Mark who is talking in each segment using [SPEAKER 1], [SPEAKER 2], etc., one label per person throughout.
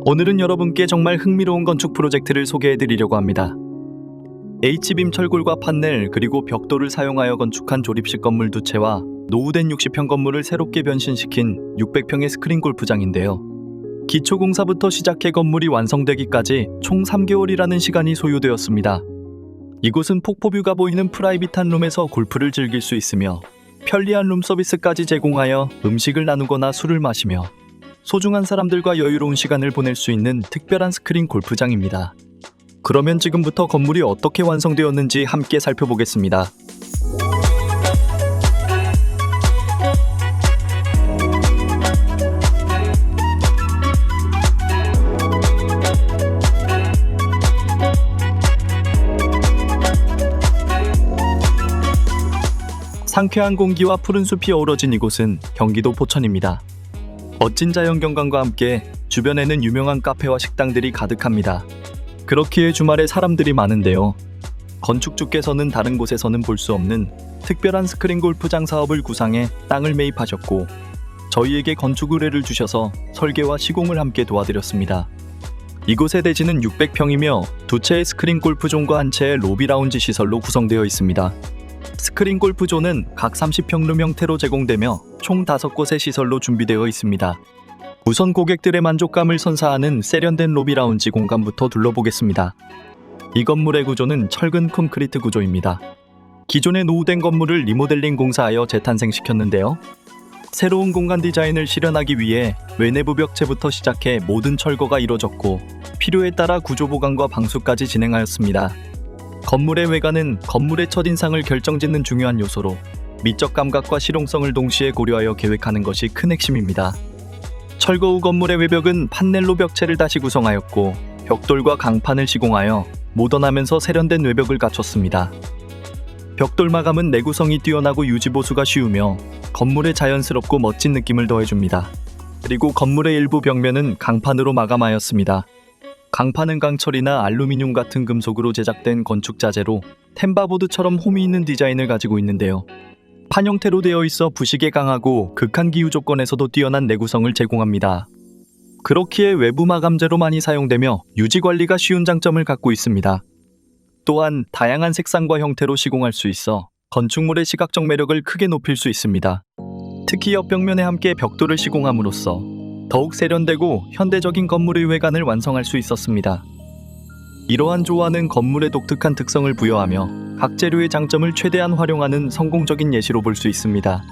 [SPEAKER 1] 오늘은 여러분께 정말 흥미로운 건축 프로젝트를 소개해드리려고 합니다. H빔 철골과 판넬 그리고 벽돌을 사용하여 건축한 조립식 건물 2채와 노후된 60평 건물을 새롭게 변신시킨 600평의 스크린 골프장인데요. 기초공사부터 시작해 건물이 완성되기까지 총 3개월이라는 시간이 소요되었습니다. 이곳은 폭포뷰가 보이는 프라이빗한 룸에서 골프를 즐길 수 있으며 편리한 룸 서비스까지 제공하여 음식을 나누거나 술을 마시며 소중한 사람들과 여유로운 시간을 보낼 수 있는 특별한 스크린 골프장입니다. 그러면 지금부터 건물이 어떻게 완성되었는지 함께 살펴보겠습니다. 상쾌한 공기와 푸른 숲이 어우러진 이곳은 경기도 포천입니다. 멋진 자연경관과 함께 주변에는 유명한 카페와 식당들이 가득합니다. 그렇기에 주말에 사람들이 많은데요. 건축주께서는 다른 곳에서는 볼 수 없는 특별한 스크린 골프장 사업을 구상해 땅을 매입하셨고 저희에게 건축 의뢰를 주셔서 설계와 시공을 함께 도와드렸습니다. 이곳의 대지는 600평이며 2채의 스크린 골프존과 1채의 로비 라운지 시설로 구성되어 있습니다. 스크린 골프존은 각 30평 룸 형태로 제공되며 총 5곳의 시설로 준비되어 있습니다. 우선 고객들의 만족감을 선사하는 세련된 로비 라운지 공간부터 둘러보겠습니다. 이 건물의 구조는 철근 콘크리트 구조입니다. 기존의 노후된 건물을 리모델링 공사하여 재탄생시켰는데요. 새로운 공간 디자인을 실현하기 위해 외내부 벽체부터 시작해 모든 철거가 이뤄졌고 필요에 따라 구조 보강과 방수까지 진행하였습니다. 건물의 외관은 건물의 첫인상을 결정짓는 중요한 요소로 미적 감각과 실용성을 동시에 고려하여 계획하는 것이 큰 핵심입니다. 철거 후 건물의 외벽은 판넬로 벽체를 다시 구성하였고 벽돌과 강판을 시공하여 모던하면서 세련된 외벽을 갖췄습니다. 벽돌 마감은 내구성이 뛰어나고 유지보수가 쉬우며 건물에 자연스럽고 멋진 느낌을 더해줍니다. 그리고 건물의 일부 벽면은 강판으로 마감하였습니다. 강판은 강철이나 알루미늄 같은 금속으로 제작된 건축 자재로 템바보드처럼 홈이 있는 디자인을 가지고 있는데요. 판 형태로 되어 있어 부식에 강하고 극한 기후 조건에서도 뛰어난 내구성을 제공합니다. 그렇기에 외부 마감재로 많이 사용되며 유지 관리가 쉬운 장점을 갖고 있습니다. 또한 다양한 색상과 형태로 시공할 수 있어 건축물의 시각적 매력을 크게 높일 수 있습니다. 특히 옆벽면에 함께 벽돌을 시공함으로써 더욱 세련되고 현대적인 건물의 외관을 완성할 수 있었습니다. 이러한 조화는 건물의 독특한 특성을 부여하며 각 재료의 장점을 최대한 활용하는 성공적인 예시로 볼 수 있습니다.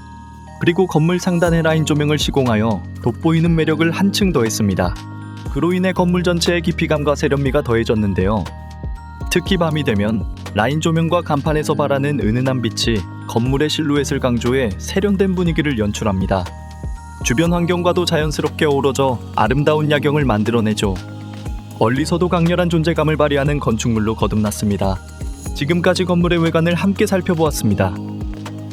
[SPEAKER 1] 그리고 건물 상단에 라인 조명을 시공하여 돋보이는 매력을 한층 더했습니다. 그로 인해 건물 전체의 깊이감과 세련미가 더해졌는데요. 특히 밤이 되면 라인 조명과 간판에서 발하는 은은한 빛이 건물의 실루엣을 강조해 세련된 분위기를 연출합니다. 주변 환경과도 자연스럽게 어우러져 아름다운 야경을 만들어내죠. 멀리서도 강렬한 존재감을 발휘하는 건축물로 거듭났습니다. 지금까지 건물의 외관을 함께 살펴보았습니다.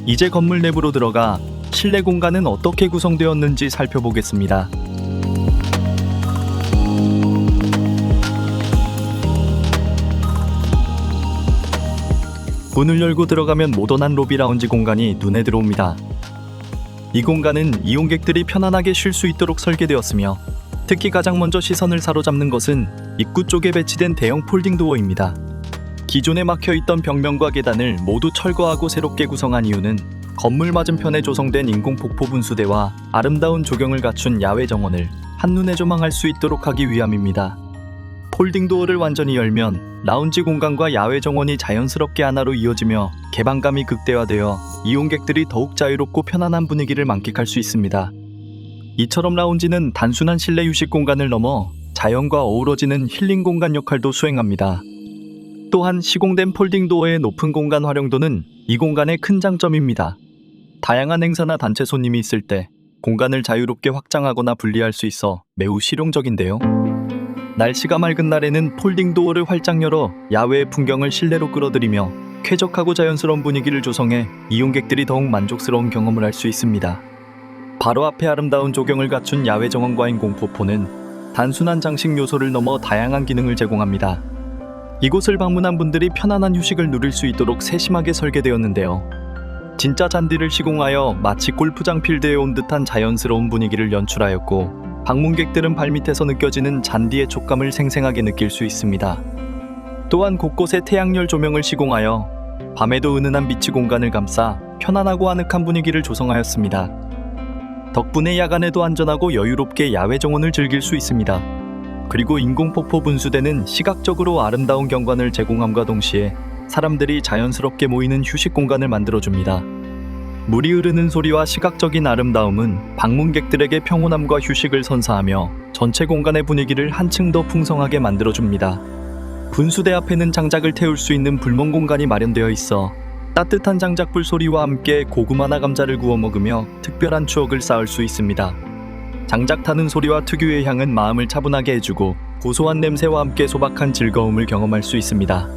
[SPEAKER 1] 이제 건물 내부로 들어가 실내 공간은 어떻게 구성되었는지 살펴보겠습니다. 문을 열고 들어가면 모던한 로비 라운지 공간이 눈에 들어옵니다. 이 공간은 이용객들이 편안하게 쉴 수 있도록 설계되었으며 특히 가장 먼저 시선을 사로잡는 것은 입구 쪽에 배치된 대형 폴딩 도어입니다. 기존에 막혀있던 벽면과 계단을 모두 철거하고 새롭게 구성한 이유는 건물 맞은편에 조성된 인공 폭포 분수대와 아름다운 조경을 갖춘 야외 정원을 한눈에 조망할 수 있도록 하기 위함입니다. 폴딩 도어를 완전히 열면 라운지 공간과 야외 정원이 자연스럽게 하나로 이어지며 개방감이 극대화되어 이용객들이 더욱 자유롭고 편안한 분위기를 만끽할 수 있습니다. 이처럼 라운지는 단순한 실내 휴식 공간을 넘어 자연과 어우러지는 힐링 공간 역할도 수행합니다. 또한 시공된 폴딩 도어의 높은 공간 활용도는 이 공간의 큰 장점입니다. 다양한 행사나 단체 손님이 있을 때 공간을 자유롭게 확장하거나 분리할 수 있어 매우 실용적인데요. 날씨가 맑은 날에는 폴딩 도어를 활짝 열어 야외의 풍경을 실내로 끌어들이며 쾌적하고 자연스러운 분위기를 조성해 이용객들이 더욱 만족스러운 경험을 할 수 있습니다. 바로 앞에 아름다운 조경을 갖춘 야외 정원과 인공폭포는 단순한 장식 요소를 넘어 다양한 기능을 제공합니다. 이곳을 방문한 분들이 편안한 휴식을 누릴 수 있도록 세심하게 설계되었는데요. 진짜 잔디를 시공하여 마치 골프장 필드에 온 듯한 자연스러운 분위기를 연출하였고 방문객들은 발밑에서 느껴지는 잔디의 촉감을 생생하게 느낄 수 있습니다. 또한 곳곳에 태양열 조명을 시공하여 밤에도 은은한 빛이 공간을 감싸 편안하고 아늑한 분위기를 조성하였습니다. 덕분에 야간에도 안전하고 여유롭게 야외 정원을 즐길 수 있습니다. 그리고 인공폭포 분수대는 시각적으로 아름다운 경관을 제공함과 동시에 사람들이 자연스럽게 모이는 휴식 공간을 만들어줍니다. 물이 흐르는 소리와 시각적인 아름다움은 방문객들에게 평온함과 휴식을 선사하며 전체 공간의 분위기를 한층 더 풍성하게 만들어줍니다. 분수대 앞에는 장작을 태울 수 있는 불멍 공간이 마련되어 있어 따뜻한 장작불 소리와 함께 고구마나 감자를 구워 먹으며 특별한 추억을 쌓을 수 있습니다. 장작 타는 소리와 특유의 향은 마음을 차분하게 해주고 고소한 냄새와 함께 소박한 즐거움을 경험할 수 있습니다.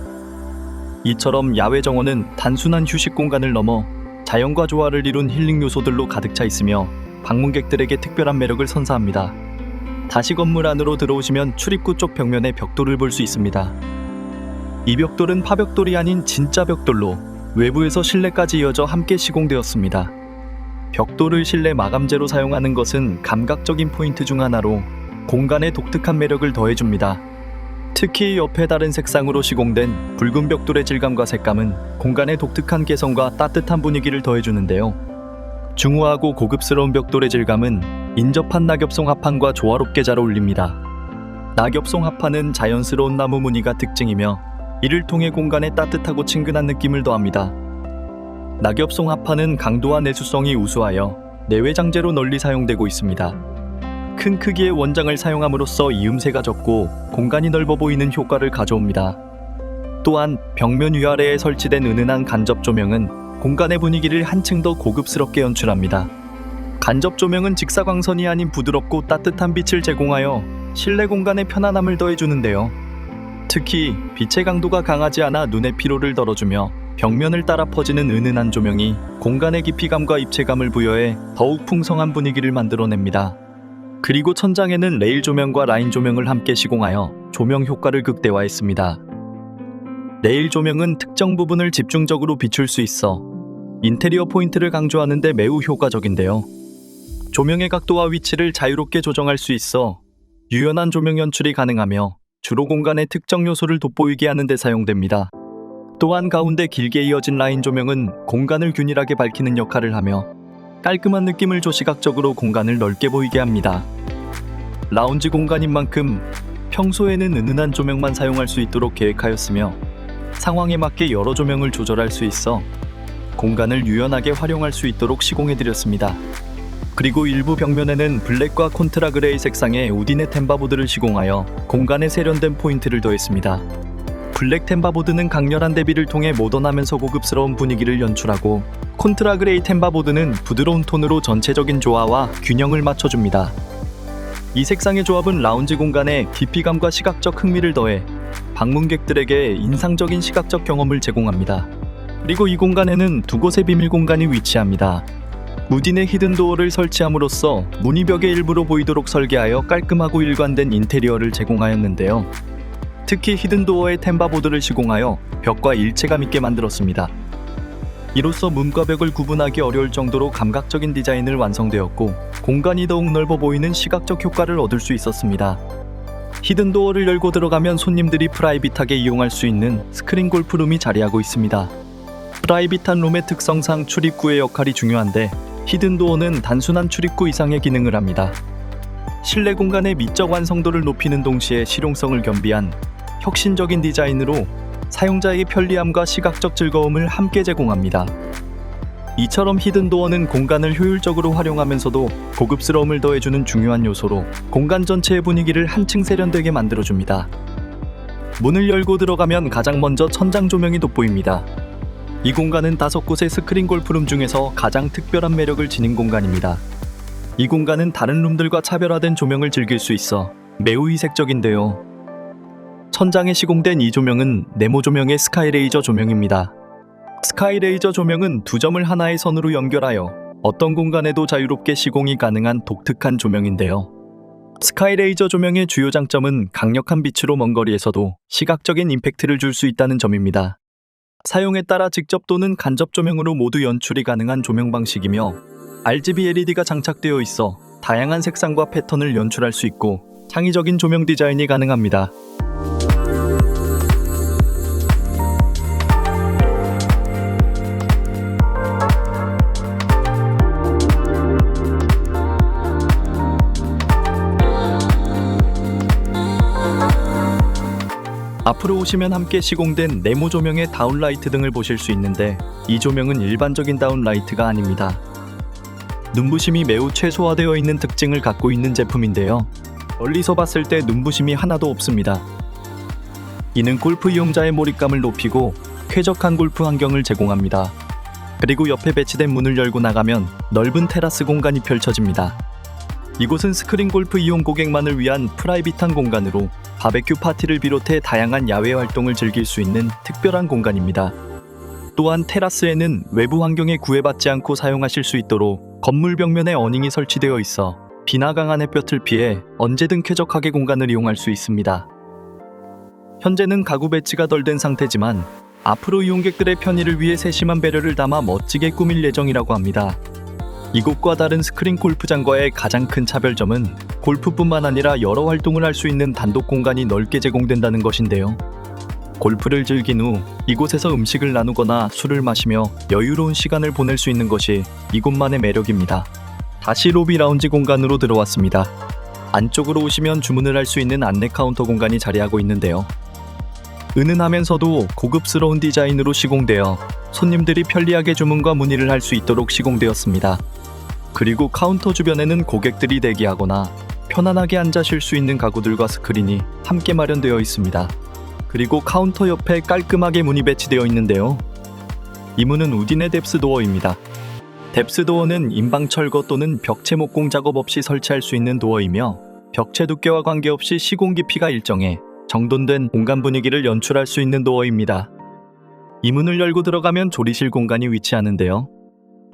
[SPEAKER 1] 이처럼 야외 정원은 단순한 휴식 공간을 넘어 자연과 조화를 이룬 힐링 요소들로 가득 차 있으며 방문객들에게 특별한 매력을 선사합니다. 다시 건물 안으로 들어오시면 출입구 쪽 벽면에 벽돌을 볼 수 있습니다. 이 벽돌은 파벽돌이 아닌 진짜 벽돌로 외부에서 실내까지 이어져 함께 시공되었습니다. 벽돌을 실내 마감재로 사용하는 것은 감각적인 포인트 중 하나로 공간에 독특한 매력을 더해줍니다. 특히 옆에 다른 색상으로 시공된 붉은 벽돌의 질감과 색감은 공간의 독특한 개성과 따뜻한 분위기를 더해주는데요. 중후하고 고급스러운 벽돌의 질감은 인접한 낙엽송 합판과 조화롭게 잘 어울립니다. 낙엽송 합판은 자연스러운 나무 무늬가 특징이며 이를 통해 공간에 따뜻하고 친근한 느낌을 더합니다. 낙엽송 합판은 강도와 내수성이 우수하여 내외 장재로 널리 사용되고 있습니다. 큰 크기의 원장을 사용함으로써 이음새가 적고 공간이 넓어 보이는 효과를 가져옵니다. 또한 벽면 위아래에 설치된 은은한 간접 조명은 공간의 분위기를 한층 더 고급스럽게 연출합니다. 간접 조명은 직사광선이 아닌 부드럽고 따뜻한 빛을 제공하여 실내 공간에 편안함을 더해주는데요. 특히 빛의 강도가 강하지 않아 눈의 피로를 덜어주며 벽면을 따라 퍼지는 은은한 조명이 공간의 깊이감과 입체감을 부여해 더욱 풍성한 분위기를 만들어냅니다. 그리고 천장에는 레일 조명과 라인 조명을 함께 시공하여 조명 효과를 극대화했습니다. 레일 조명은 특정 부분을 집중적으로 비출 수 있어 인테리어 포인트를 강조하는 데 매우 효과적인데요. 조명의 각도와 위치를 자유롭게 조정할 수 있어 유연한 조명 연출이 가능하며 주로 공간의 특정 요소를 돋보이게 하는 데 사용됩니다. 또한 가운데 길게 이어진 라인 조명은 공간을 균일하게 밝히는 역할을 하며 깔끔한 느낌을 줘 시각적으로 공간을 넓게 보이게 합니다. 라운지 공간인 만큼 평소에는 은은한 조명만 사용할 수 있도록 계획하였으며 상황에 맞게 여러 조명을 조절할 수 있어 공간을 유연하게 활용할 수 있도록 시공해드렸습니다. 그리고 일부 벽면에는 블랙과 콘트라 그레이 색상의 우디네 템바보드를 시공하여 공간에 세련된 포인트를 더했습니다. 블랙 템바보드는 강렬한 대비를 통해 모던하면서 고급스러운 분위기를 연출하고 콘트라 그레이 템바보드는 부드러운 톤으로 전체적인 조화와 균형을 맞춰줍니다. 이 색상의 조합은 라운지 공간에 깊이감과 시각적 흥미를 더해 방문객들에게 인상적인 시각적 경험을 제공합니다. 그리고 이 공간에는 두 곳의 비밀 공간이 위치합니다. 우디네 히든도어를 설치함으로써 문이 벽의 일부로 보이도록 설계하여 깔끔하고 일관된 인테리어를 제공하였는데요. 특히 히든도어의 템바보드를 시공하여 벽과 일체감 있게 만들었습니다. 이로써 문과 벽을 구분하기 어려울 정도로 감각적인 디자인을 완성되었고 공간이 더욱 넓어 보이는 시각적 효과를 얻을 수 있었습니다. 히든도어를 열고 들어가면 손님들이 프라이빗하게 이용할 수 있는 스크린 골프룸이 자리하고 있습니다. 프라이빗한 룸의 특성상 출입구의 역할이 중요한데 히든도어는 단순한 출입구 이상의 기능을 합니다. 실내 공간의 미적 완성도를 높이는 동시에 실용성을 겸비한 혁신적인 디자인으로 사용자에게 편리함과 시각적 즐거움을 함께 제공합니다. 이처럼 히든도어는 공간을 효율적으로 활용하면서도 고급스러움을 더해주는 중요한 요소로 공간 전체의 분위기를 한층 세련되게 만들어줍니다. 문을 열고 들어가면 가장 먼저 천장 조명이 돋보입니다. 이 공간은 5곳의 스크린 골프룸 중에서 가장 특별한 매력을 지닌 공간입니다. 이 공간은 다른 룸들과 차별화된 조명을 즐길 수 있어 매우 이색적인데요. 천장에 시공된 이 조명은 네모 조명의 스카이레이저 조명입니다. 스카이레이저 조명은 두 점을 하나의 선으로 연결하여 어떤 공간에도 자유롭게 시공이 가능한 독특한 조명인데요. 스카이레이저 조명의 주요 장점은 강력한 빛으로 먼 거리에서도 시각적인 임팩트를 줄 수 있다는 점입니다. 사용에 따라 직접 또는 간접 조명으로 모두 연출이 가능한 조명 방식이며 RGB LED가 장착되어 있어 다양한 색상과 패턴을 연출할 수 있고 창의적인 조명 디자인이 가능합니다. 앞으로 오시면 함께 시공된 네모 조명의 다운라이트 등을 보실 수 있는데, 이 조명은 일반적인 다운라이트가 아닙니다. 눈부심이 매우 최소화되어 있는 특징을 갖고 있는 제품인데요. 멀리서 봤을 때 눈부심이 하나도 없습니다. 이는 골프 이용자의 몰입감을 높이고 쾌적한 골프 환경을 제공합니다. 그리고 옆에 배치된 문을 열고 나가면 넓은 테라스 공간이 펼쳐집니다. 이곳은 스크린 골프 이용 고객만을 위한 프라이빗한 공간으로 바베큐 파티를 비롯해 다양한 야외 활동을 즐길 수 있는 특별한 공간입니다. 또한 테라스에는 외부 환경에 구애받지 않고 사용하실 수 있도록 건물 벽면에 어닝이 설치되어 있어 비나 강한 햇볕을 피해 언제든 쾌적하게 공간을 이용할 수 있습니다. 현재는 가구 배치가 덜 된 상태지만 앞으로 이용객들의 편의를 위해 세심한 배려를 담아 멋지게 꾸밀 예정이라고 합니다. 이곳과 다른 스크린 골프장과의 가장 큰 차별점은 골프뿐만 아니라 여러 활동을 할 수 있는 단독 공간이 넓게 제공된다는 것인데요. 골프를 즐긴 후 이곳에서 음식을 나누거나 술을 마시며 여유로운 시간을 보낼 수 있는 것이 이곳만의 매력입니다. 다시 로비 라운지 공간으로 들어왔습니다. 안쪽으로 오시면 주문을 할 수 있는 안내 카운터 공간이 자리하고 있는데요. 은은하면서도 고급스러운 디자인으로 시공되어 손님들이 편리하게 주문과 문의를 할 수 있도록 시공되었습니다. 그리고 카운터 주변에는 고객들이 대기하거나 편안하게 앉아 쉴 수 있는 가구들과 스크린이 함께 마련되어 있습니다. 그리고 카운터 옆에 깔끔하게 문이 배치되어 있는데요. 이 문은 우딘의 뎁스도어입니다. 뎁스도어는 인방 철거 또는 벽체 목공 작업 없이 설치할 수 있는 도어이며, 벽체 두께와 관계없이 시공 깊이가 일정해 정돈된 공간 분위기를 연출할 수 있는 도어입니다. 이 문을 열고 들어가면 조리실 공간이 위치하는데요.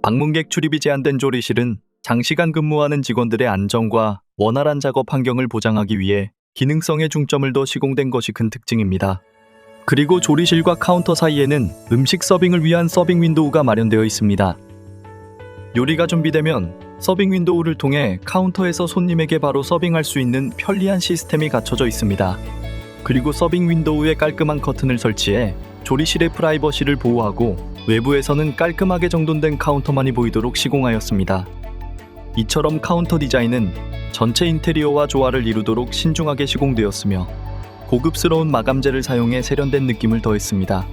[SPEAKER 1] 방문객 출입이 제한된 조리실은 장시간 근무하는 직원들의 안전과 원활한 작업 환경을 보장하기 위해 기능성에 중점을 둬 시공된 것이 큰 특징입니다. 그리고 조리실과 카운터 사이에는 음식 서빙을 위한 서빙 윈도우가 마련되어 있습니다. 요리가 준비되면 서빙 윈도우를 통해 카운터에서 손님에게 바로 서빙할 수 있는 편리한 시스템이 갖춰져 있습니다. 그리고 서빙 윈도우에 깔끔한 커튼을 설치해 조리실의 프라이버시를 보호하고 외부에서는 깔끔하게 정돈된 카운터만이 보이도록 시공하였습니다. 이처럼 카운터 디자인은 전체 인테리어와 조화를 이루도록 신중하게 시공되었으며 고급스러운 마감재를 사용해 세련된 느낌을 더했습니다.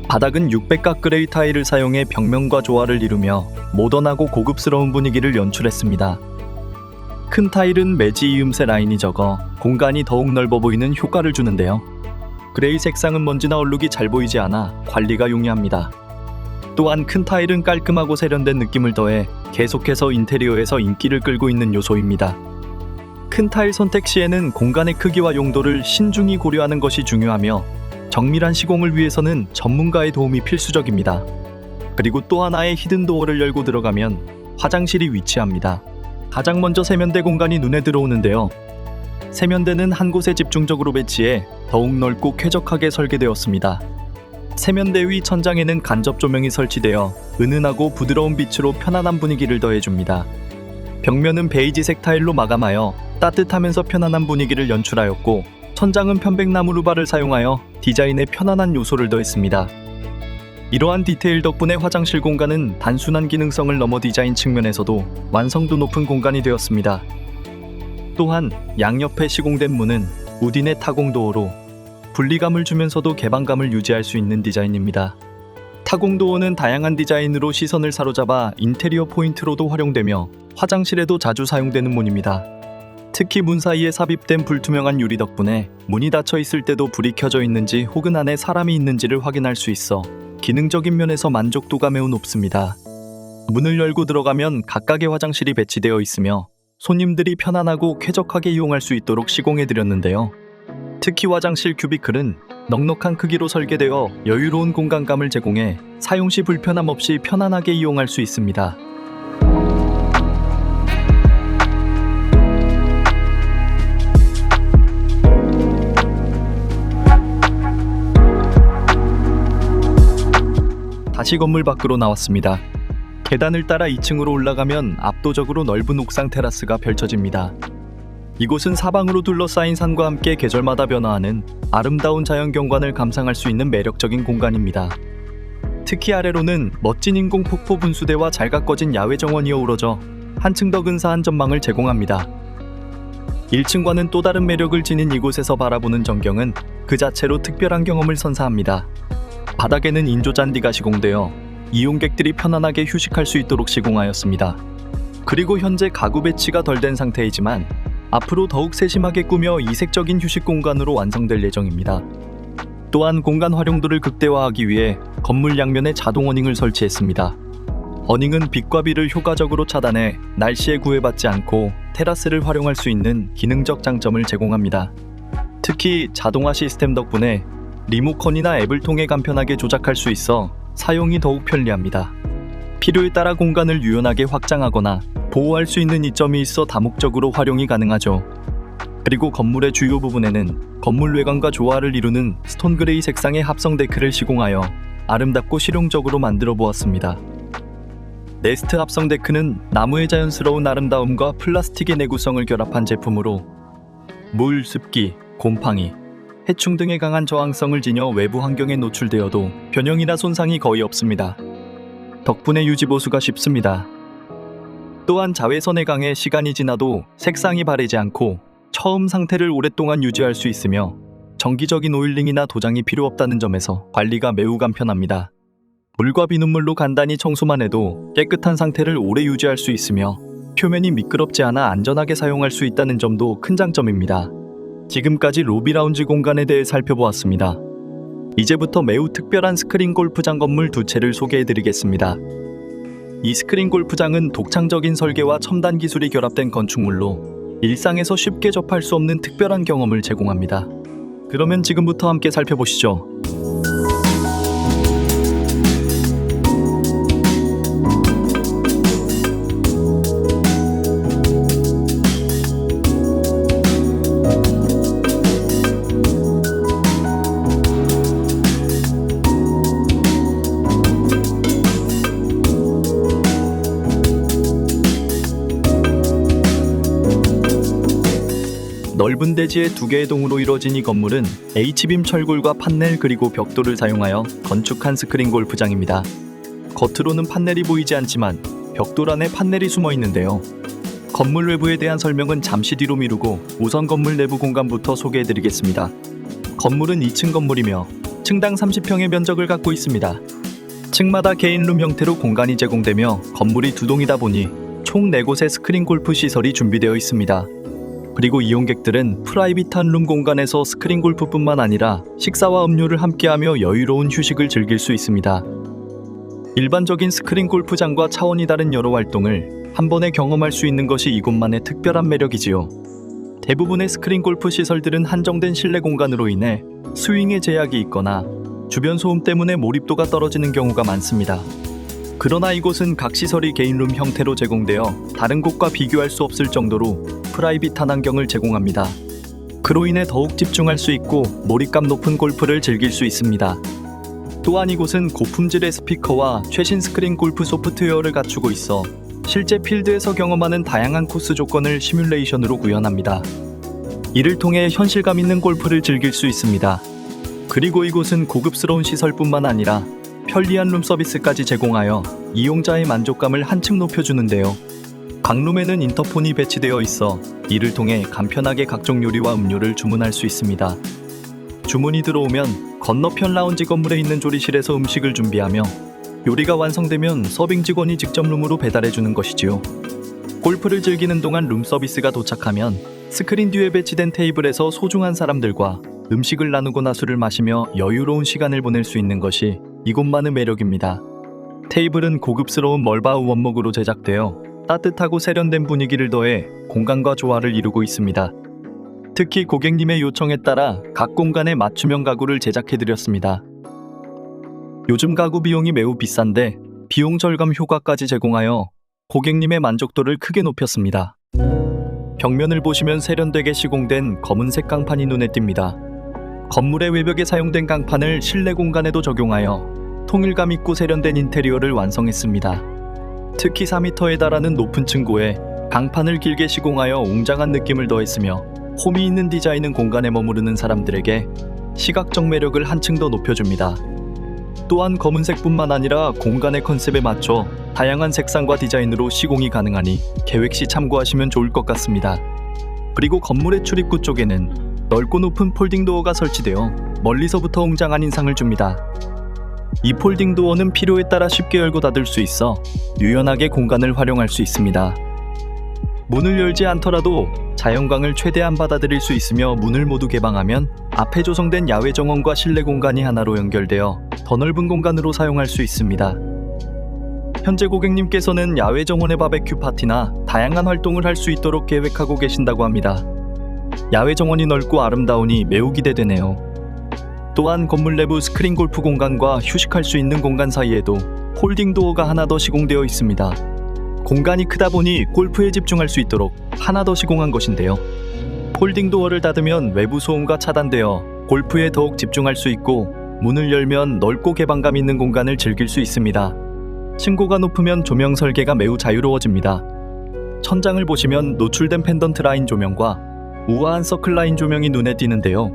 [SPEAKER 1] 바닥은 600각 그레이 타일을 사용해 벽면과 조화를 이루며 모던하고 고급스러운 분위기를 연출했습니다. 큰 타일은 매지 이음새 라인이 적어 공간이 더욱 넓어 보이는 효과를 주는데요. 그레이 색상은 먼지나 얼룩이 잘 보이지 않아 관리가 용이합니다. 또한 큰 타일은 깔끔하고 세련된 느낌을 더해 계속해서 인테리어에서 인기를 끌고 있는 요소입니다. 큰 타일 선택 시에는 공간의 크기와 용도를 신중히 고려하는 것이 중요하며, 정밀한 시공을 위해서는 전문가의 도움이 필수적입니다. 그리고 또 하나의 히든 도어를 열고 들어가면 화장실이 위치합니다. 가장 먼저 세면대 공간이 눈에 들어오는데요. 세면대는 한 곳에 집중적으로 배치해 더욱 넓고 쾌적하게 설계되었습니다. 세면대 위 천장에는 간접 조명이 설치되어 은은하고 부드러운 빛으로 편안한 분위기를 더해줍니다. 벽면은 베이지색 타일로 마감하여 따뜻하면서 편안한 분위기를 연출하였고, 천장은 편백나무 루바를 사용하여 디자인에 편안한 요소를 더했습니다. 이러한 디테일 덕분에 화장실 공간은 단순한 기능성을 넘어 디자인 측면에서도 완성도 높은 공간이 되었습니다. 또한 양옆에 시공된 문은 우딘의 타공도어로 분리감을 주면서도 개방감을 유지할 수 있는 디자인입니다. 타공도어는 다양한 디자인으로 시선을 사로잡아 인테리어 포인트로도 활용되며 화장실에도 자주 사용되는 문입니다. 특히 문 사이에 삽입된 불투명한 유리 덕분에 문이 닫혀 있을 때도 불이 켜져 있는지 혹은 안에 사람이 있는지를 확인할 수 있어 기능적인 면에서 만족도가 매우 높습니다. 문을 열고 들어가면 각각의 화장실이 배치되어 있으며 손님들이 편안하고 쾌적하게 이용할 수 있도록 시공해드렸는데요. 특히 화장실 큐비클은 넉넉한 크기로 설계되어 여유로운 공간감을 제공해 사용 시 불편함 없이 편안하게 이용할 수 있습니다. 다시 건물 밖으로 나왔습니다. 계단을 따라 2층으로 올라가면 압도적으로 넓은 옥상 테라스가 펼쳐집니다. 이곳은 사방으로 둘러싸인 산과 함께 계절마다 변화하는 아름다운 자연 경관을 감상할 수 있는 매력적인 공간입니다. 특히 아래로는 멋진 인공 폭포 분수대와 잘 가꿔진 야외 정원이 어우러져 한층 더 근사한 전망을 제공합니다. 1층과는 또 다른 매력을 지닌 이곳에서 바라보는 전경은 그 자체로 특별한 경험을 선사합니다. 바닥에는 인조잔디가 시공되어 이용객들이 편안하게 휴식할 수 있도록 시공하였습니다. 그리고 현재 가구 배치가 덜 된 상태이지만 앞으로 더욱 세심하게 꾸며 이색적인 휴식 공간으로 완성될 예정입니다. 또한 공간 활용도를 극대화하기 위해 건물 양면에 자동 어닝을 설치했습니다. 어닝은 빛과 비를 효과적으로 차단해 날씨에 구애받지 않고 테라스를 활용할 수 있는 기능적 장점을 제공합니다. 특히 자동화 시스템 덕분에 리모컨이나 앱을 통해 간편하게 조작할 수 있어 사용이 더욱 편리합니다. 필요에 따라 공간을 유연하게 확장하거나 보호할 수 있는 이점이 있어 다목적으로 활용이 가능하죠. 그리고 건물의 주요 부분에는 건물 외관과 조화를 이루는 스톤 그레이 색상의 합성 데크를 시공하여 아름답고 실용적으로 만들어 보았습니다. 네스트 합성 데크는 나무의 자연스러운 아름다움과 플라스틱의 내구성을 결합한 제품으로 물, 습기, 곰팡이, 해충 등의 강한 저항성을 지녀 외부 환경에 노출되어도 변형이나 손상이 거의 없습니다. 덕분에 유지 보수가 쉽습니다. 또한 자외선에 강해 시간이 지나도 색상이 바래지 않고 처음 상태를 오랫동안 유지할 수 있으며 정기적인 오일링이나 도장이 필요 없다는 점에서 관리가 매우 간편합니다. 물과 비눗물로 간단히 청소만 해도 깨끗한 상태를 오래 유지할 수 있으며 표면이 미끄럽지 않아 안전하게 사용할 수 있다는 점도 큰 장점입니다. 지금까지 로비 라운지 공간에 대해 살펴보았습니다. 이제부터 매우 특별한 스크린 골프장 건물 2채를 소개해드리겠습니다. 이 스크린 골프장은 독창적인 설계와 첨단 기술이 결합된 건축물로 일상에서 쉽게 접할 수 없는 특별한 경험을 제공합니다. 그러면 지금부터 함께 살펴보시죠. 넓은 대지의 2개의 동으로 이루어진 이 건물은 H빔 철골과 판넬 그리고 벽돌을 사용하여 건축한 스크린 골프장입니다. 겉으로는 판넬이 보이지 않지만 벽돌 안에 판넬이 숨어 있는데요. 건물 외부에 대한 설명은 잠시 뒤로 미루고 우선 건물 내부 공간부터 소개해드리겠습니다. 건물은 2층 건물이며 층당 30평의 면적을 갖고 있습니다. 층마다 개인룸 형태로 공간이 제공되며 건물이 2동이다 보니 총 4곳의 스크린 골프 시설이 준비되어 있습니다. 그리고 이용객들은 프라이빗한 룸 공간에서 스크린 골프뿐만 아니라 식사와 음료를 함께하며 여유로운 휴식을 즐길 수 있습니다. 일반적인 스크린 골프장과 차원이 다른 여러 활동을 한 번에 경험할 수 있는 것이 이곳만의 특별한 매력이지요. 대부분의 스크린 골프 시설들은 한정된 실내 공간으로 인해 스윙에 제약이 있거나 주변 소음 때문에 몰입도가 떨어지는 경우가 많습니다. 그러나 이곳은 각 시설이 개인룸 형태로 제공되어 다른 곳과 비교할 수 없을 정도로 프라이빗한 환경을 제공합니다. 그로 인해 더욱 집중할 수 있고 몰입감 높은 골프를 즐길 수 있습니다. 또한 이곳은 고품질의 스피커와 최신 스크린 골프 소프트웨어를 갖추고 있어 실제 필드에서 경험하는 다양한 코스 조건을 시뮬레이션으로 구현합니다. 이를 통해 현실감 있는 골프를 즐길 수 있습니다. 그리고 이곳은 고급스러운 시설뿐만 아니라 편리한 룸 서비스까지 제공하여 이용자의 만족감을 한층 높여주는데요. 각 룸에는 인터폰이 배치되어 있어 이를 통해 간편하게 각종 요리와 음료를 주문할 수 있습니다. 주문이 들어오면 건너편 라운지 건물에 있는 조리실에서 음식을 준비하며 요리가 완성되면 서빙 직원이 직접 룸으로 배달해주는 것이지요. 골프를 즐기는 동안 룸 서비스가 도착하면 스크린 뒤에 배치된 테이블에서 소중한 사람들과 음식을 나누거나 술을 마시며 여유로운 시간을 보낼 수 있는 것이 이곳만의 매력입니다. 테이블은 고급스러운 멀바우 원목으로 제작되어 따뜻하고 세련된 분위기를 더해 공간과 조화를 이루고 있습니다. 특히 고객님의 요청에 따라 각 공간에 맞춤형 가구를 제작해드렸습니다. 요즘 가구 비용이 매우 비싼데 비용 절감 효과까지 제공하여 고객님의 만족도를 크게 높였습니다. 벽면을 보시면 세련되게 시공된 검은색 강판이 눈에 띕니다. 건물의 외벽에 사용된 강판을 실내 공간에도 적용하여 통일감 있고 세련된 인테리어를 완성했습니다. 특히 4m에 달하는 높은 층고에 강판을 길게 시공하여 웅장한 느낌을 더했으며 홈이 있는 디자인은 공간에 머무르는 사람들에게 시각적 매력을 한층 더 높여줍니다. 또한 검은색뿐만 아니라 공간의 컨셉에 맞춰 다양한 색상과 디자인으로 시공이 가능하니 계획 시 참고하시면 좋을 것 같습니다. 그리고 건물의 출입구 쪽에는 넓고 높은 폴딩 도어가 설치되어 멀리서부터 웅장한 인상을 줍니다. 이 폴딩 도어는 필요에 따라 쉽게 열고 닫을 수 있어 유연하게 공간을 활용할 수 있습니다. 문을 열지 않더라도 자연광을 최대한 받아들일 수 있으며 문을 모두 개방하면 앞에 조성된 야외 정원과 실내 공간이 하나로 연결되어 더 넓은 공간으로 사용할 수 있습니다. 현재 고객님께서는 야외 정원의 바베큐 파티나 다양한 활동을 할 수 있도록 계획하고 계신다고 합니다. 야외 정원이 넓고 아름다우니 매우 기대되네요. 또한 건물 내부 스크린 골프 공간과 휴식할 수 있는 공간 사이에도 폴딩 도어가 하나 더 시공되어 있습니다. 공간이 크다 보니 골프에 집중할 수 있도록 하나 더 시공한 것인데요. 폴딩 도어를 닫으면 외부 소음과 차단되어 골프에 더욱 집중할 수 있고, 문을 열면 넓고 개방감 있는 공간을 즐길 수 있습니다. 층고가 높으면 조명 설계가 매우 자유로워집니다. 천장을 보시면 노출된 펜던트 라인 조명과 우아한 서클 라인 조명이 눈에 띄는데요.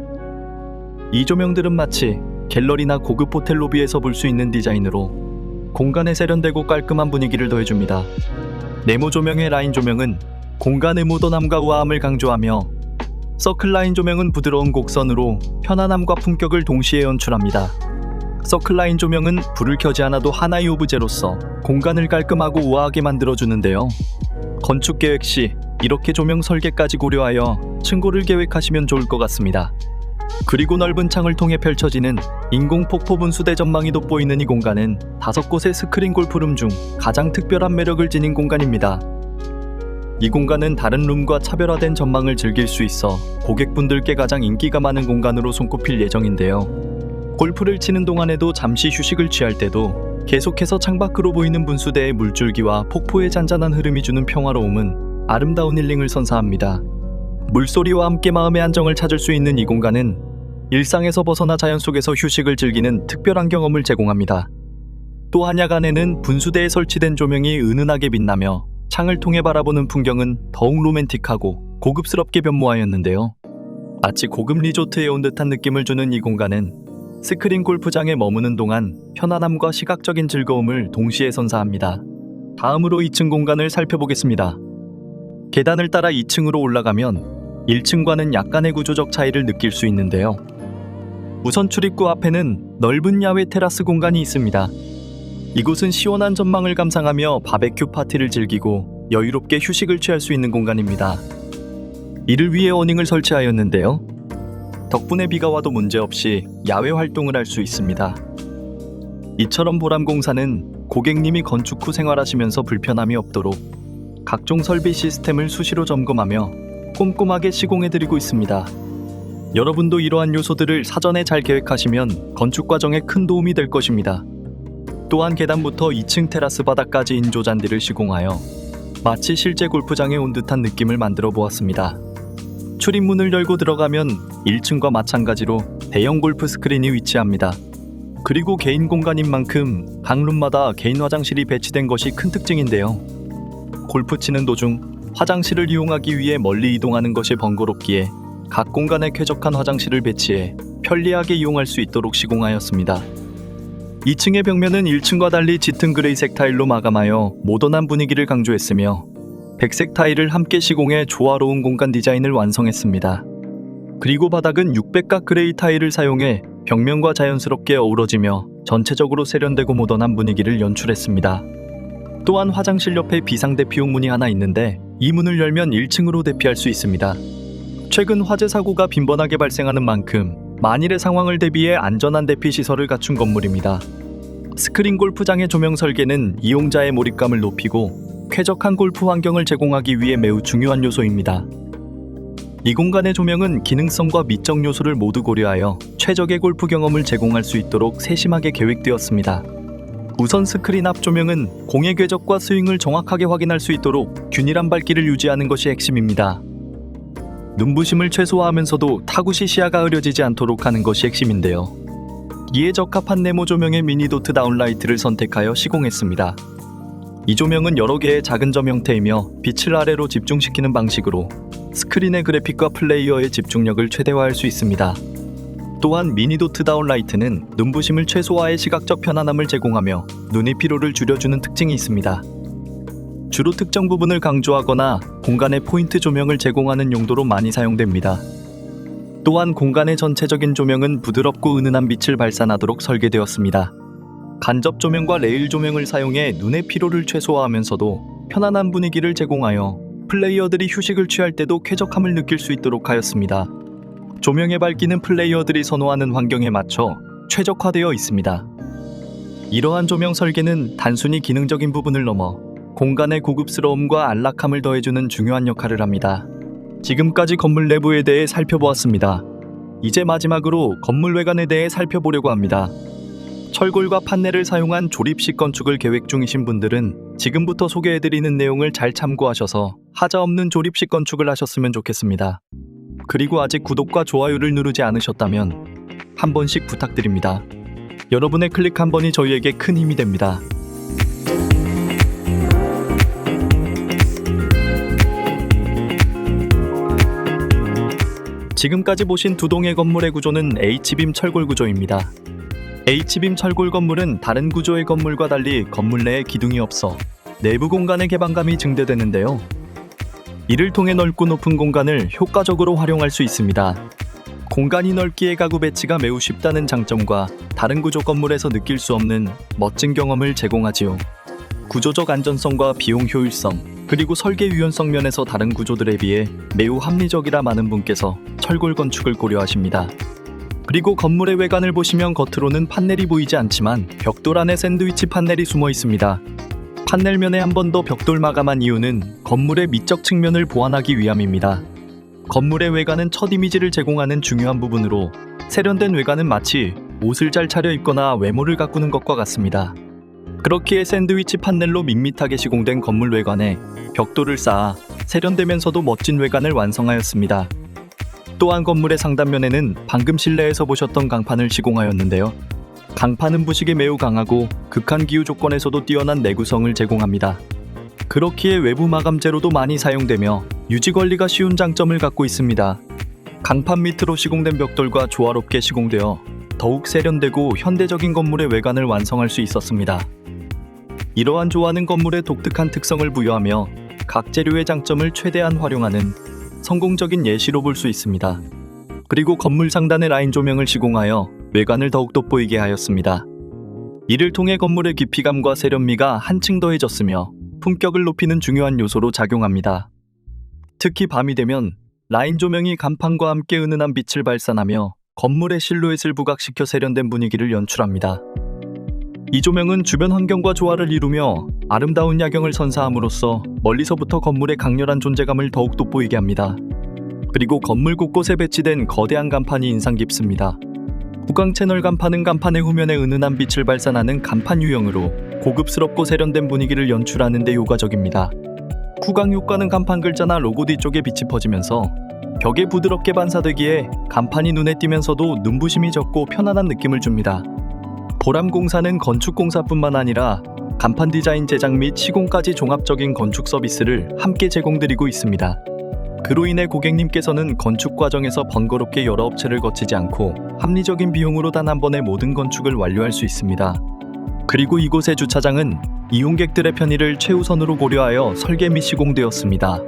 [SPEAKER 1] 이 조명들은 마치 갤러리나 고급 호텔 로비에서 볼 수 있는 디자인으로 공간에 세련되고 깔끔한 분위기를 더해줍니다. 네모 조명의 라인 조명은 공간의 모던함과 우아함을 강조하며, 서클 라인 조명은 부드러운 곡선으로 편안함과 품격을 동시에 연출합니다. 서클 라인 조명은 불을 켜지 않아도 하나의 오브제로서 공간을 깔끔하고 우아하게 만들어주는데요. 건축 계획 시 이렇게 조명 설계까지 고려하여 층고를 계획하시면 좋을 것 같습니다. 그리고 넓은 창을 통해 펼쳐지는 인공 폭포 분수대 전망이 돋보이는 이 공간은 5곳의 스크린 골프룸 중 가장 특별한 매력을 지닌 공간입니다. 이 공간은 다른 룸과 차별화된 전망을 즐길 수 있어 고객분들께 가장 인기가 많은 공간으로 손꼽힐 예정인데요. 골프를 치는 동안에도 잠시 휴식을 취할 때도 계속해서 창밖으로 보이는 분수대의 물줄기와 폭포의 잔잔한 흐름이 주는 평화로움은 아름다운 힐링을 선사합니다. 물소리와 함께 마음의 안정을 찾을 수 있는 이 공간은 일상에서 벗어나 자연 속에서 휴식을 즐기는 특별한 경험을 제공합니다. 또 한약 안에는 분수대에 설치된 조명이 은은하게 빛나며 창을 통해 바라보는 풍경은 더욱 로맨틱하고 고급스럽게 변모하였는데요. 마치 고급 리조트에 온 듯한 느낌을 주는 이 공간은 스크린 골프장에 머무는 동안 편안함과 시각적인 즐거움을 동시에 선사합니다. 다음으로 2층 공간을 살펴보겠습니다. 계단을 따라 2층으로 올라가면 1층과는 약간의 구조적 차이를 느낄 수 있는데요. 우선 출입구 앞에는 넓은 야외 테라스 공간이 있습니다. 이곳은 시원한 전망을 감상하며 바베큐 파티를 즐기고 여유롭게 휴식을 취할 수 있는 공간입니다. 이를 위해 어닝을 설치하였는데요. 덕분에 비가 와도 문제없이 야외 활동을 할 수 있습니다. 이처럼 보람공사는 고객님이 건축 후 생활하시면서 불편함이 없도록 각종 설비 시스템을 수시로 점검하며 꼼꼼하게 시공해드리고 있습니다. 여러분도 이러한 요소들을 사전에 잘 계획하시면 건축 과정에 큰 도움이 될 것입니다. 또한 계단부터 2층 테라스 바닥까지 인조잔디를 시공하여 마치 실제 골프장에 온 듯한 느낌을 만들어 보았습니다. 출입문을 열고 들어가면 1층과 마찬가지로 대형 골프 스크린이 위치합니다. 그리고 개인 공간인 만큼 각 룸마다 개인 화장실이 배치된 것이 큰 특징인데요. 골프 치는 도중 화장실을 이용하기 위해 멀리 이동하는 것이 번거롭기에 각 공간에 쾌적한 화장실을 배치해 편리하게 이용할 수 있도록 시공하였습니다. 2층의 벽면은 1층과 달리 짙은 그레이색 타일로 마감하여 모던한 분위기를 강조했으며, 백색 타일을 함께 시공해 조화로운 공간 디자인을 완성했습니다. 그리고 바닥은 600각 그레이 타일을 사용해 벽면과 자연스럽게 어우러지며 전체적으로 세련되고 모던한 분위기를 연출했습니다. 또한 화장실 옆에 비상대피용 문이 하나 있는데, 이 문을 열면 1층으로 대피할 수 있습니다. 최근 화재 사고가 빈번하게 발생하는 만큼 만일의 상황을 대비해 안전한 대피 시설을 갖춘 건물입니다. 스크린 골프장의 조명 설계는 이용자의 몰입감을 높이고 쾌적한 골프 환경을 제공하기 위해 매우 중요한 요소입니다. 이 공간의 조명은 기능성과 미적 요소를 모두 고려하여 최적의 골프 경험을 제공할 수 있도록 세심하게 계획되었습니다. 우선 스크린 앞 조명은 공의 궤적과 스윙을 정확하게 확인할 수 있도록 균일한 밝기를 유지하는 것이 핵심입니다. 눈부심을 최소화하면서도 타굿이 시야가 흐려지지 않도록 하는 것이 핵심인데요. 이에 적합한 네모 조명의 미니 도트 다운라이트를 선택하여 시공했습니다. 이 조명은 여러 개의 작은 점 형태이며 빛을 아래로 집중시키는 방식으로 스크린의 그래픽과 플레이어의 집중력을 최대화할 수 있습니다. 또한 미니 도트 다운 라이트는 눈부심을 최소화해 시각적 편안함을 제공하며 눈의 피로를 줄여주는 특징이 있습니다. 주로 특정 부분을 강조하거나 공간에 포인트 조명을 제공하는 용도로 많이 사용됩니다. 또한 공간의 전체적인 조명은 부드럽고 은은한 빛을 발산하도록 설계되었습니다. 간접 조명과 레일 조명을 사용해 눈의 피로를 최소화하면서도 편안한 분위기를 제공하여 플레이어들이 휴식을 취할 때도 쾌적함을 느낄 수 있도록 하였습니다. 조명의 밝기는 플레이어들이 선호하는 환경에 맞춰 최적화되어 있습니다. 이러한 조명 설계는 단순히 기능적인 부분을 넘어 공간의 고급스러움과 안락함을 더해주는 중요한 역할을 합니다. 지금까지 건물 내부에 대해 살펴보았습니다. 이제 마지막으로 건물 외관에 대해 살펴보려고 합니다. 철골과 판넬을 사용한 조립식 건축을 계획 중이신 분들은 지금부터 소개해드리는 내용을 잘 참고하셔서 하자 없는 조립식 건축을 하셨으면 좋겠습니다. 그리고 아직 구독과 좋아요를 누르지 않으셨다면 한 번씩 부탁드립니다. 여러분의 클릭 한 번이 저희에게 큰 힘이 됩니다. 지금까지 보신 두 동의 건물의 구조는 H빔 철골 구조입니다. H빔 철골 건물은 다른 구조의 건물과 달리 건물 내에 기둥이 없어 내부 공간의 개방감이 증대되는데요. 이를 통해 넓고 높은 공간을 효과적으로 활용할 수 있습니다. 공간이 넓기에 가구 배치가 매우 쉽다는 장점과 다른 구조 건물에서 느낄 수 없는 멋진 경험을 제공하지요. 구조적 안전성과 비용 효율성, 그리고 설계 유연성 면에서 다른 구조들에 비해 매우 합리적이라 많은 분께서 철골 건축을 고려하십니다. 그리고 건물의 외관을 보시면 겉으로는 판넬이 보이지 않지만 벽돌 안에 샌드위치 판넬이 숨어 있습니다. 판넬면에 한 번 더 벽돌 마감한 이유는 건물의 미적 측면을 보완하기 위함입니다. 건물의 외관은 첫 이미지를 제공하는 중요한 부분으로 세련된 외관은 마치 옷을 잘 차려입거나 외모를 가꾸는 것과 같습니다. 그렇기에 샌드위치 판넬로 밋밋하게 시공된 건물 외관에 벽돌을 쌓아 세련되면서도 멋진 외관을 완성하였습니다. 또한 건물의 상단면에는 방금 실내에서 보셨던 강판을 시공하였는데요. 강판은 부식에 매우 강하고 극한 기후 조건에서도 뛰어난 내구성을 제공합니다. 그렇기에 외부 마감재로도 많이 사용되며 유지 관리가 쉬운 장점을 갖고 있습니다. 강판 밑으로 시공된 벽돌과 조화롭게 시공되어 더욱 세련되고 현대적인 건물의 외관을 완성할 수 있었습니다. 이러한 조화는 건물에 독특한 특성을 부여하며 각 재료의 장점을 최대한 활용하는 성공적인 예시로 볼 수 있습니다. 그리고 건물 상단에 라인 조명을 시공하여 외관을 더욱 돋보이게 하였습니다. 이를 통해 건물의 깊이감과 세련미가 한층 더해졌으며 품격을 높이는 중요한 요소로 작용합니다. 특히 밤이 되면 라인 조명이 간판과 함께 은은한 빛을 발산하며 건물의 실루엣을 부각시켜 세련된 분위기를 연출합니다. 이 조명은 주변 환경과 조화를 이루며 아름다운 야경을 선사함으로써 멀리서부터 건물의 강렬한 존재감을 더욱 돋보이게 합니다. 그리고 건물 곳곳에 배치된 거대한 간판이 인상 깊습니다. 후광 채널 간판은 간판의 후면에 은은한 빛을 발산하는 간판 유형으로 고급스럽고 세련된 분위기를 연출하는 데 효과적입니다. 후광 효과는 간판 글자나 로고 뒤쪽에 빛이 퍼지면서 벽에 부드럽게 반사되기에 간판이 눈에 띄면서도 눈부심이 적고 편안한 느낌을 줍니다. 보람공사는 건축공사뿐만 아니라 간판 디자인 제작 및 시공까지 종합적인 건축 서비스를 함께 제공드리고 있습니다. 그로 인해 고객님께서는 건축 과정에서 번거롭게 여러 업체를 거치지 않고 합리적인 비용으로 단 한 번에 모든 건축을 완료할 수 있습니다. 그리고 이곳의 주차장은 이용객들의 편의를 최우선으로 고려하여 설계 및 시공되었습니다.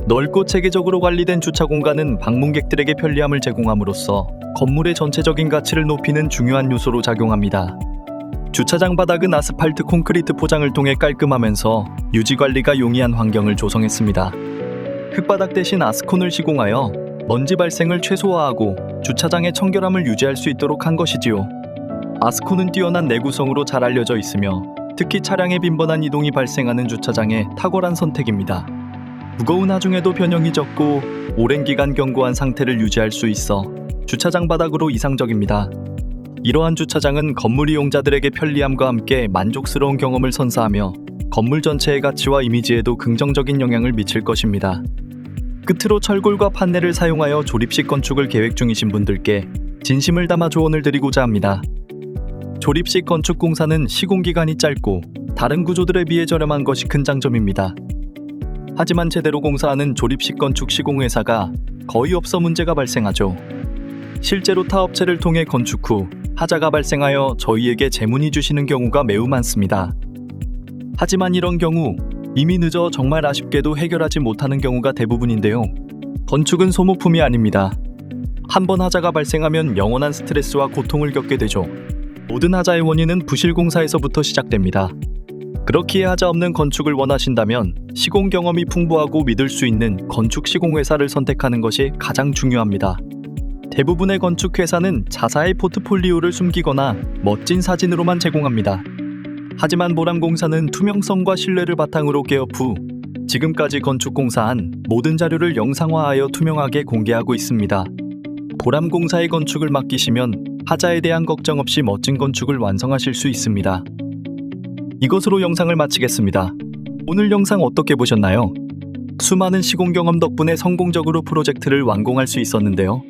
[SPEAKER 1] 넓고 체계적으로 관리된 주차 공간은 방문객들에게 편리함을 제공함으로써 건물의 전체적인 가치를 높이는 중요한 요소로 작용합니다. 주차장 바닥은 아스팔트 콘크리트 포장을 통해 깔끔하면서 유지 관리가 용이한 환경을 조성했습니다. 흙바닥 대신 아스콘을 시공하여 먼지 발생을 최소화하고 주차장의 청결함을 유지할 수 있도록 한 것이지요. 아스콘은 뛰어난 내구성으로 잘 알려져 있으며 특히 차량의 빈번한 이동이 발생하는 주차장에 탁월한 선택입니다. 무거운 하중에도 변형이 적고 오랜 기간 견고한 상태를 유지할 수 있어 주차장 바닥으로 이상적입니다. 이러한 주차장은 건물 이용자들에게 편리함과 함께 만족스러운 경험을 선사하며 건물 전체의 가치와 이미지에도 긍정적인 영향을 미칠 것입니다. 끝으로 철골과 판넬을 사용하여 조립식 건축을 계획 중이신 분들께 진심을 담아 조언을 드리고자 합니다. 조립식 건축공사는 시공기간이 짧고 다른 구조들에 비해 저렴한 것이 큰 장점입니다. 하지만 제대로 공사하는 조립식 건축 시공회사가 거의 없어 문제가 발생하죠. 실제로 타 업체를 통해 건축 후 하자가 발생하여 저희에게 재문의 주시는 경우가 매우 많습니다. 하지만 이런 경우 이미 늦어 정말 아쉽게도 해결하지 못하는 경우가 대부분인데요. 건축은 소모품이 아닙니다. 한번 하자가 발생하면 영원한 스트레스와 고통을 겪게 되죠. 모든 하자의 원인은 부실 공사에서부터 시작됩니다. 그렇기에 하자 없는 건축을 원하신다면 시공 경험이 풍부하고 믿을 수 있는 건축 시공회사를 선택하는 것이 가장 중요합니다. 대부분의 건축회사는 자사의 포트폴리오를 숨기거나 멋진 사진으로만 제공합니다. 하지만 보람공사는 투명성과 신뢰를 바탕으로 개업 후 지금까지 건축공사한 모든 자료를 영상화하여 투명하게 공개하고 있습니다. 보람공사의 건축을 맡기시면 하자에 대한 걱정 없이 멋진 건축을 완성하실 수 있습니다. 이것으로 영상을 마치겠습니다. 오늘 영상 어떻게 보셨나요? 수많은 시공 경험 덕분에 성공적으로 프로젝트를 완공할 수 있었는데요.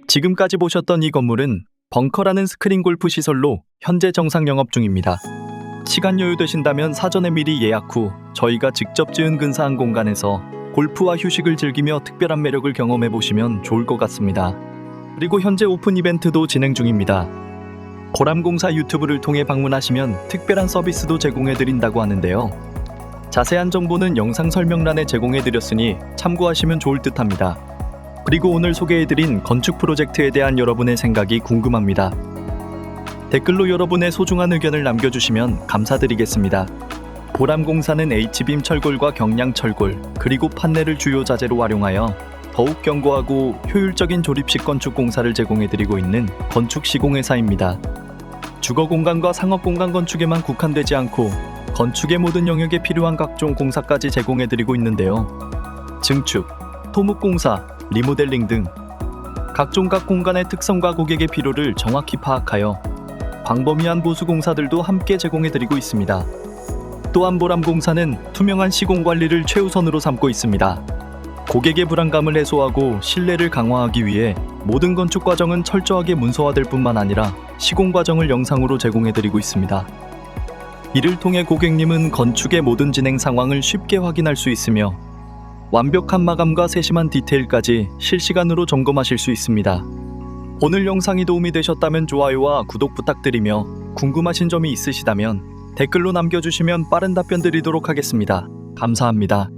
[SPEAKER 1] 지금까지 보셨던 이 건물은 벙커라는 스크린 골프 시설로 현재 정상 영업 중입니다. 시간 여유 되신다면 사전에 미리 예약 후 저희가 직접 지은 근사한 공간에서 골프와 휴식을 즐기며 특별한 매력을 경험해 보시면 좋을 것 같습니다. 그리고 현재 오픈 이벤트도 진행 중입니다. 보람공사 유튜브를 통해 방문하시면 특별한 서비스도 제공해 드린다고 하는데요. 자세한 정보는 영상 설명란에 제공해 드렸으니 참고하시면 좋을 듯 합니다. 그리고 오늘 소개해드린 건축 프로젝트에 대한 여러분의 생각이 궁금합니다. 댓글로 여러분의 소중한 의견을 남겨주시면 감사드리겠습니다. 보람공사는 H빔 철골과 경량 철골 그리고 판넬을 주요 자재로 활용하여 더욱 견고하고 효율적인 조립식 건축 공사를 제공해드리고 있는 건축 시공회사입니다. 주거공간과 상업공간 건축에만 국한되지 않고 건축의 모든 영역에 필요한 각종 공사까지 제공해드리고 있는데요. 증축, 토목공사, 리모델링 등 각종 각 공간의 특성과 고객의 필요를 정확히 파악하여 광범위한 보수 공사들도 함께 제공해드리고 있습니다. 또한 보람공사는 투명한 시공 관리를 최우선으로 삼고 있습니다. 고객의 불안감을 해소하고 신뢰를 강화하기 위해 모든 건축 과정은 철저하게 문서화될 뿐만 아니라 시공 과정을 영상으로 제공해드리고 있습니다. 이를 통해 고객님은 건축의 모든 진행 상황을 쉽게 확인할 수 있으며 완벽한 마감과 세심한 디테일까지 실시간으로 점검하실 수 있습니다. 오늘 영상이 도움이 되셨다면 좋아요와 구독 부탁드리며 궁금하신 점이 있으시다면 댓글로 남겨주시면 빠른 답변 드리도록 하겠습니다. 감사합니다.